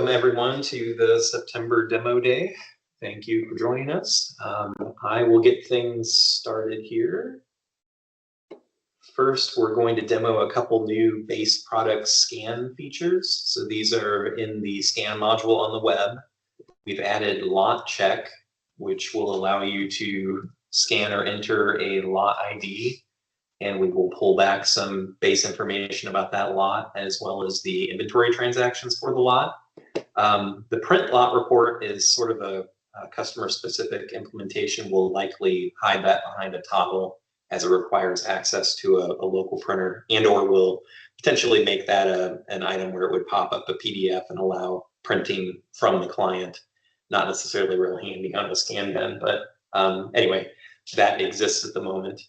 everyone to the September demo day. Thank you for joining us. I will get things started here. First, we're going to demo a couple new base product scan features. So these are in the scan module on the web. We've added lot check, which will allow you to scan or enter a lot ID, and we will pull back some base information about that lot as well as the inventory transactions for the lot. The print lot report is sort of a customer specific implementation. We'll likely hide that behind a toggle as it requires access to a local printer, and or we'll potentially make that an item where it would pop up a PDF and allow printing from the client. Not necessarily real handy on a scan gun, but anyway, that exists at the moment.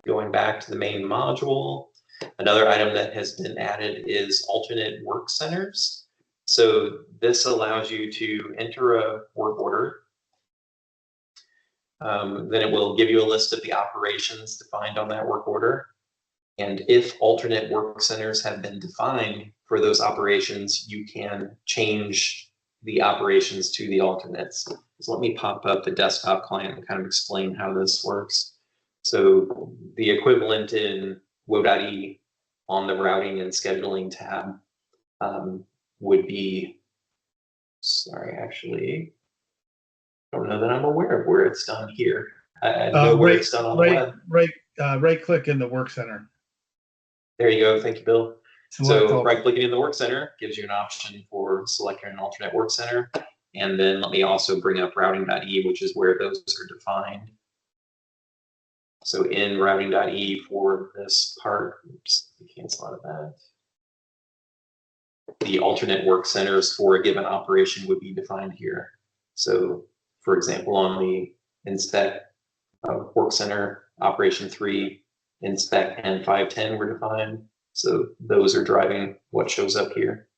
Going back to the main module, another item that has been added is alternate work centers. So this allows you to enter a work order. Then it will give you a list of the operations defined on that work order. And if alternate work centers have been defined for those operations, you can change the operations to the alternates. So let me pop up the desktop client and kind of explain how this works. So the equivalent in Woe.e on the routing and scheduling tab would be, sorry, actually, I don't know that I'm aware of where it's done here. I know where it's done on the web. Right click in the work center. There you go. Thank you, Bill. So right clicking in the work center gives you an option for selecting an alternate work center. And then let me also bring up routing.e, which is where those are defined. So in routing.e for this part, oops, cancel out of that. The alternate work centers for a given operation would be defined here. So for example, on the inspect work center, operation 3, inspect and 510 were defined. So those are driving what shows up here.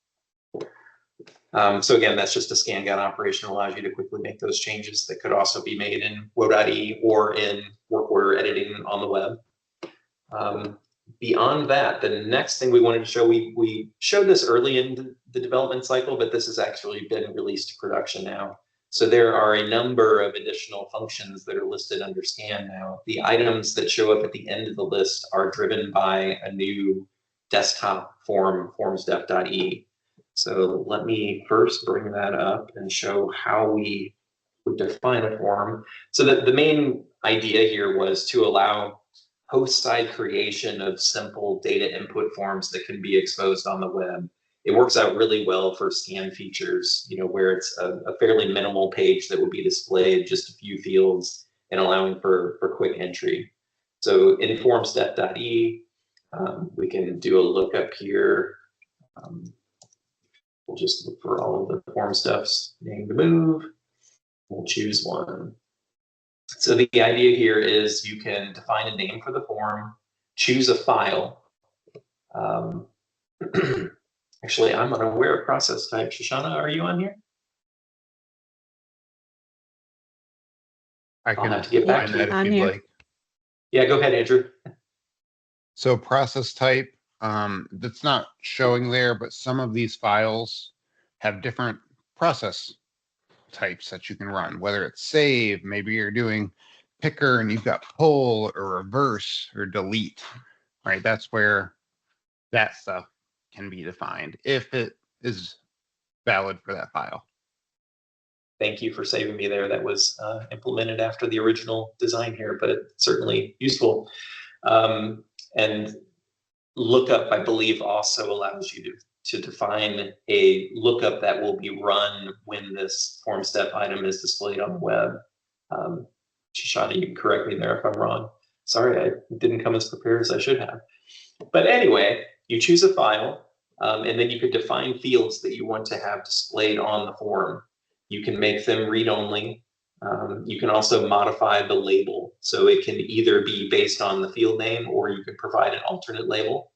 So again, that's just a scan gun operation, allows you to quickly make those changes that could also be made in Woe.e or in work order editing on the web. Beyond that, the next thing we wanted to show, we showed this early in the development cycle, but this has actually been released to production now. So there are a number of additional functions that are listed under scan now. The items that show up at the end of the list are driven by a new desktop form, Formstep E. So let me first bring that up and show how we would define a form. So the main idea here was to allow host-side creation of simple data input forms that can be exposed on the web. It works out really well for scan features, you know, where it's a fairly minimal page that would be displayed, just a few fields, and allowing for quick entry. So in Formstep.e, we can do a lookup here. We'll just look for all of the form stuffs, name to move. We'll choose one. So the idea here is you can define a name for the form, choose a file. Actually, I'm unaware of process type. Shoshana, are you on here? I can have to get back to that if you'd like. Yeah, go ahead, Andrew. So process type, that's not showing there, but some of these files have different process types that you can run, whether it's save, maybe you're doing picker and you've got pull or reverse or delete, right? That's where that stuff can be defined if it is valid for that file. Thank you for saving me there. That was implemented after the original design here, but it's certainly useful. And lookup, I believe, also allows you to define a lookup that will be run when this form step item is displayed on the web. Shoshana, you can correct me there if I'm wrong. Sorry, I didn't come as prepared as I should have. But anyway, you choose a file, and then you could define fields that you want to have displayed on the form. You can make them read-only. You can also modify the label. So it can either be based on the field name, or you can provide an alternate label.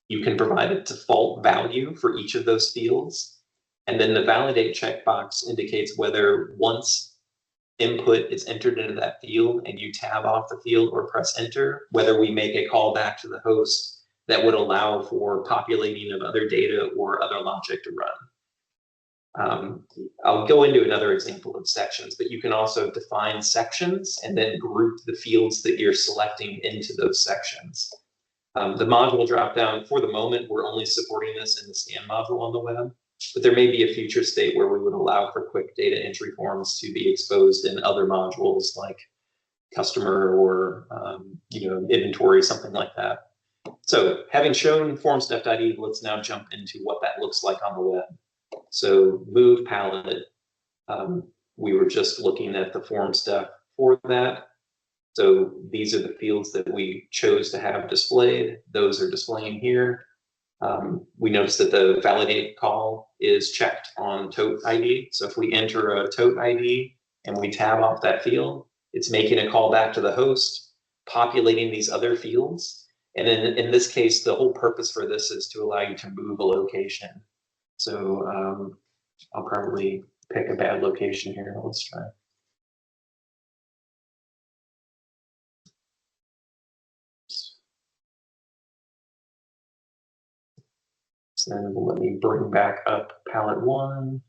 You can provide a default value for each of those fields. And then the validate checkbox indicates whether once input is entered into that field and you tab off the field or press enter, whether we make a call back to the host that would allow for populating of other data or other logic to run. I'll go into another example of sections, but you can also define sections and then group the fields that you're selecting into those sections. The module dropdown, for the moment, we're only supporting this in the scan module on the web, but there may be a future state where we would allow for quick data entry forms to be exposed in other modules like customer or inventory, something like that. So having shown Formstep.e, let's now jump into what that looks like on the web. So move pallet, we were just looking at the Formstep for that. So these are the fields that we chose to have displayed. Those are displaying here. We notice that the validate call is checked on tote ID. So if we enter a tote ID and we tab off that field, it's making a call back to the host, populating these other fields. And then in this case, the whole purpose for this is to allow you to move a location. So I'll probably pick a bad location here. Let's try. So then let me bring back up pallet 1.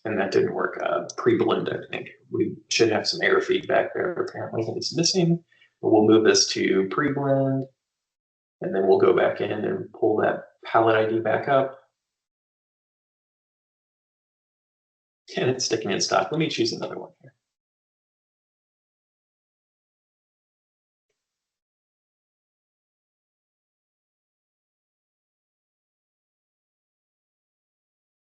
And that didn't work. Pre-blend, I think. We should have some error feedback there. Apparently it's missing. But we'll move this to pre-blend. And then we'll go back in and pull that pallet ID back up. And it's sticking in stock. Let me choose another one here.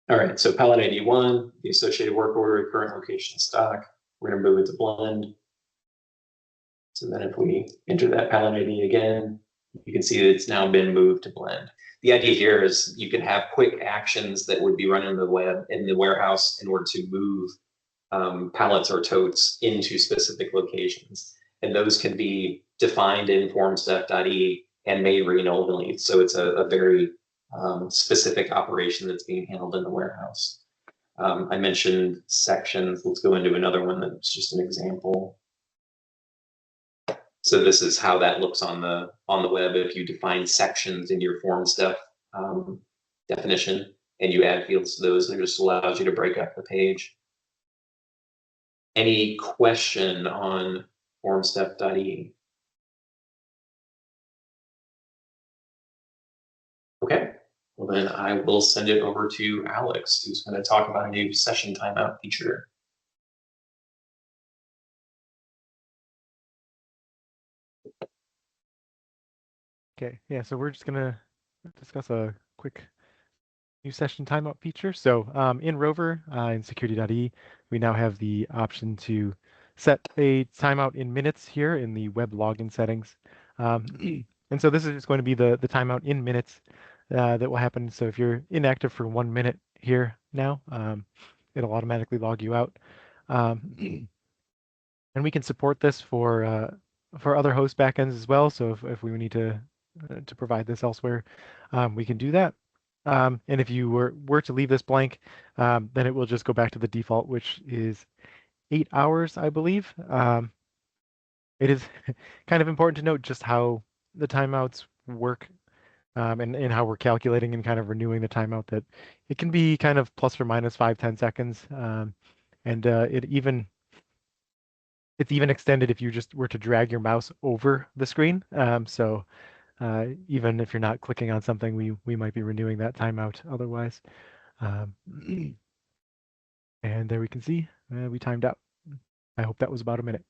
All right, so pallet ID 1, the associated work order, current location stock. We're going to move it to blend. So then if we enter that pallet ID again, you can see that it's now been moved to blend. The idea here is you can have quick actions that would be running in the web in the warehouse in order to move pallets or totes into specific locations. And those can be defined in Formstep.e and made read-only. So it's a very specific operation that's being handled in the warehouse. I mentioned sections. Let's go into another one that's just an example. So this is how that looks on the web. If you define sections in your Formstep definition and you add fields to those, it just allows you to break up the page. Any question on Formstep.e? Okay, well then I will send it over to Alex, who's going to talk about a new session timeout feature. Okay, yeah, so we're just gonna discuss a quick new session timeout feature. So in Rover, in security.e, we now have the option to set a timeout in minutes here in the web login settings. And so this is just going to be the timeout in minutes that will happen. So if you're inactive for 1 minute here now, it'll automatically log you out. And we can support this for other host backends as well. So if we need to provide this elsewhere, we can do that. And if you were to leave this blank, then it will just go back to the default, which is 8 hours, I believe. It is kind of important to note just how the timeouts work and how we're calculating and kind of renewing the timeout, that it can be kind of plus or minus 5-10 seconds. And it's even extended if you just were to drag your mouse over the screen. So even if you're not clicking on something, we might be renewing that timeout otherwise. And there we can see we timed out. I hope that was about a minute.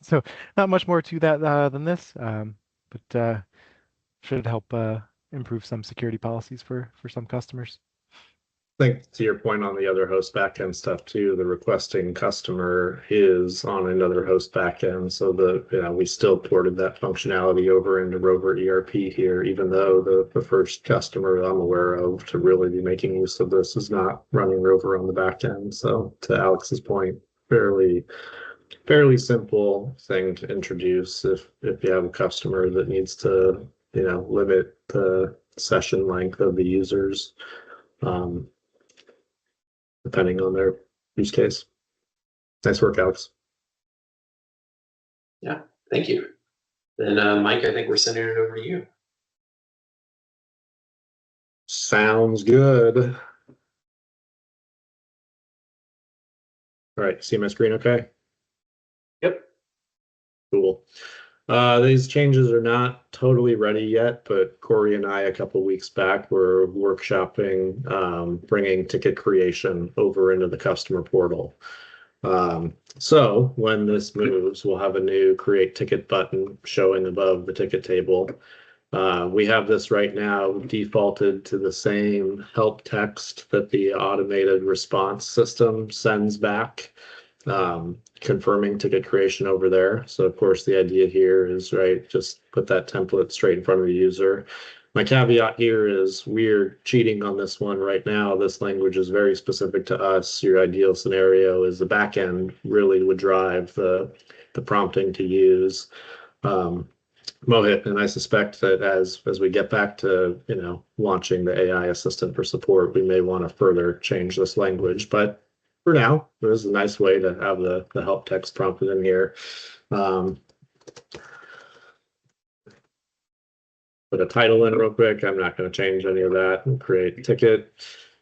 So not much more to that than this, but should help improve some security policies for some customers. I think to your point on the other host backend stuff too, the requesting customer is on another host backend. So we still ported that functionality over into Rover ERP here, even though the first customer I'm aware of to really be making use of this is not running Rover on the backend. So to Alex's point, fairly simple thing to introduce if you have a customer that needs to limit the session length of the users. Depending on their use case. Nice work, Alex. Yeah, thank you. Then Mike, I think we're sending it over to you. Sounds good. All right, see my screen okay? Yep. Cool. These changes are not totally ready yet, but Corey and I, a couple weeks back, were workshopping bringing ticket creation over into the customer portal. So when this moves, we'll have a new create ticket button showing above the ticket table. We have this right now defaulted to the same help text that the automated response system sends back, confirming ticket creation over there. So of course the idea here is, right, just put that template straight in front of the user. My caveat here is we're cheating on this one right now. This language is very specific to us. Your ideal scenario is the back end really would drive the prompting to use Mohit, and I suspect that as we get back to, you know, launching the AI assistant for support, we may want to further change this language. But for now, this is a nice way to have the help text prompted in here. Put a title in real quick. I'm not going to change any of that. And create ticket,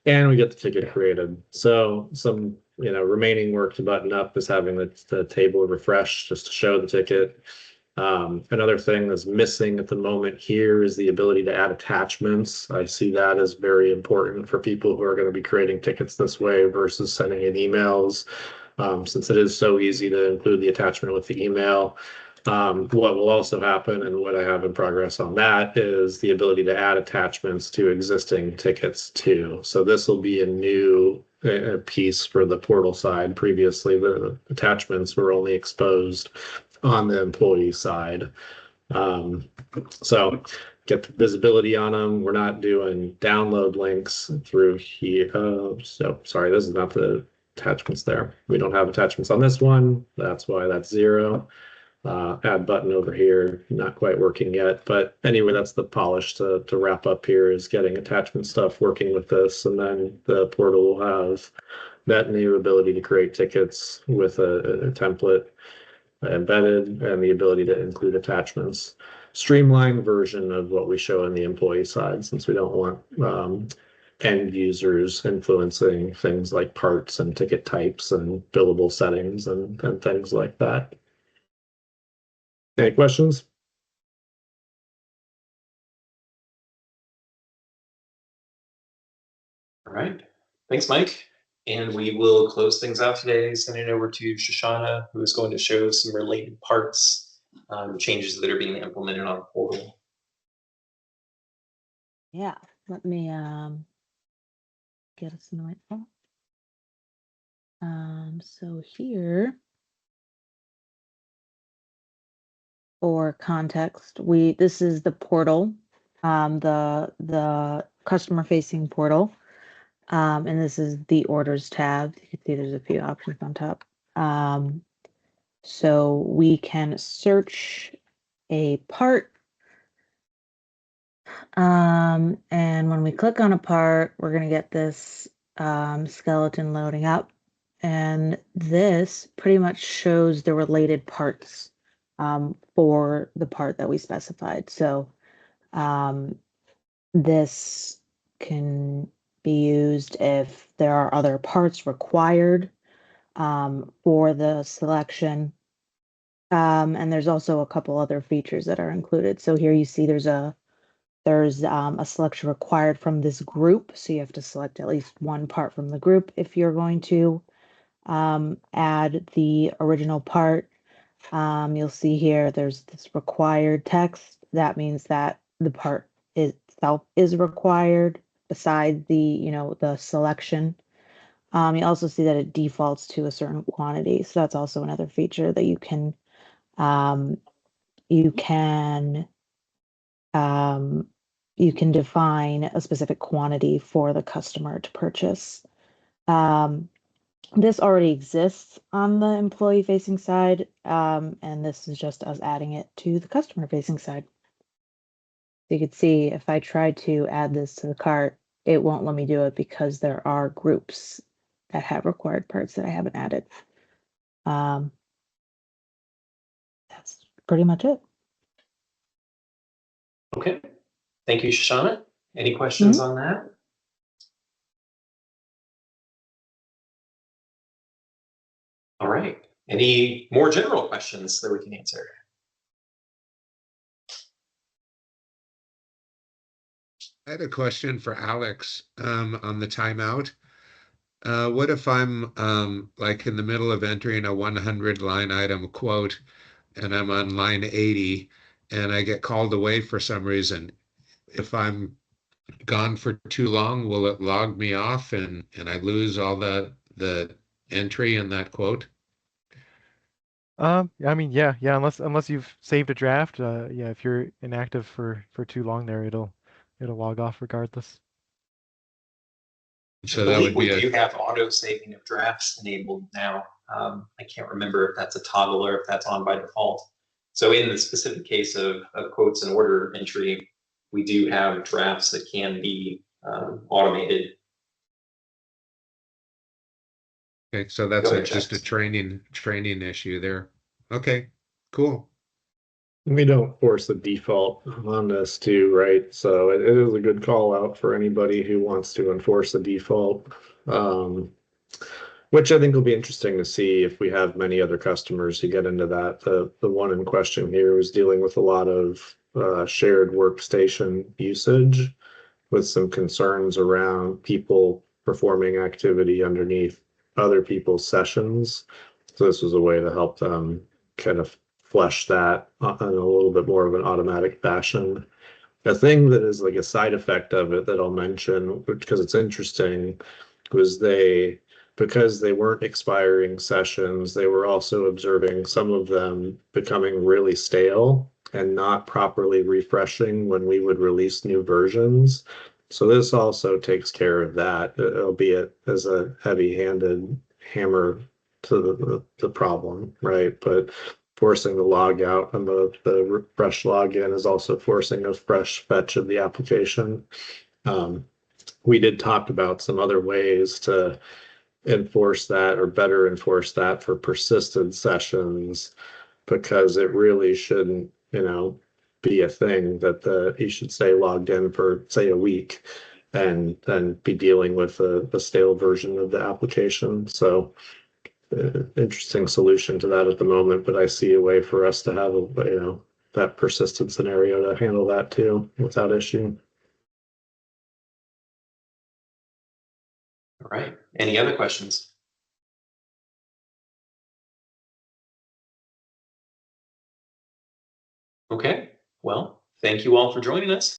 and we get the ticket created. So some, you know, remaining work to button up is having the table refresh just to show the ticket. Another thing that's missing at the moment here is the ability to add attachments. I see that as very important for people who are going to be creating tickets this way versus sending in emails. Since it is so easy to include the attachment with the email. What will also happen, and what I have in progress on that, is the ability to add attachments to existing tickets too. So this will be a new piece for the portal side. Previously, the attachments were only exposed on the employee side. So get the visibility on them. We're not doing download links through here. So sorry, this is not the attachments there. We don't have attachments on this one. That's why that's 0. Add button over here, not quite working yet. But anyway, that's the polish to wrap up here, is getting attachment stuff working with this. And then the portal will have that new ability to create tickets with a template embedded and the ability to include attachments. Streamlined version of what we show in the employee side, since we don't want end users influencing things like parts and ticket types and billable settings and things like that. Any questions? All right. Thanks, Mike. And we will close things out today, sending it over to Shoshana, who is going to show some related parts, changes that are being implemented on the portal. Yeah, let me get us in the right spot. So here, for context, this is the portal, the customer facing portal. And this is the orders tab. You can see there's a few options on top. So we can search a part. And when we click on a part, we're going to get this skeleton loading up. And this pretty much shows the related parts for the part that we specified. So this can be used if there are other parts required for the selection. And there's also a couple other features that are included. So here you see there's a selection required from this group. So you have to select at least one part from the group if you're going to add the original part. You'll see here there's this required text. That means that the part itself is required besides the selection. You also see that it defaults to a certain quantity. So that's also another feature that you can define a specific quantity for the customer to purchase. This already exists on the employee facing side, and this is just us adding it to the customer facing side. You can see if I try to add this to the cart, it won't let me do it because there are groups that have required parts that I haven't added. That's pretty much it. Okay. Thank you, Shoshana. Any questions on that? All right. Any more general questions that we can answer? I had a question for Alex on the timeout. What if I'm like in the middle of entering a 100 line item quote and I'm on line 80 and I get called away for some reason? If I'm gone for too long, will it log me off and I lose all the entry in that quote? I mean, yeah, unless you've saved a draft, yeah, if you're inactive for too long there, it'll log off regardless. I So that believe would be we do a, have auto saving of drafts enabled now. I can't remember if that's a toggle or if that's on by default. So in the specific case of quotes and order entry, we do have drafts that can be automated. okay, so that's Go ahead, just a Jeff. training issue there. Okay, cool. We don't force the default on this too, right? So it is a good call out for anybody who wants to enforce the default. Which I think will be interesting to see if we have many other customers who get into that. The one in question here was dealing with a lot of shared workstation usage with some concerns around people performing activity underneath other people's sessions. So this was a way to help them kind of flesh that in a little bit more of an automatic fashion. A thing that is like a side effect of it that I'll mention, because it's interesting, was because they weren't expiring sessions, they were also observing some of them becoming really stale and not properly refreshing when we would release new versions. So this also takes care of that, albeit as a heavy-handed hammer to the problem, right? But forcing the log out and the refresh login is also forcing a fresh fetch of the application. We did talk about some other ways to enforce that or better enforce that for persistent sessions, because it really shouldn't, be a thing that you should stay logged in for, say, a week and then be dealing with a stale version of the application. So interesting solution to that at the moment, but I see a way for us to have that persistent scenario to handle that too without issue. All right. Any other questions? Okay. Well, thank you all for joining us.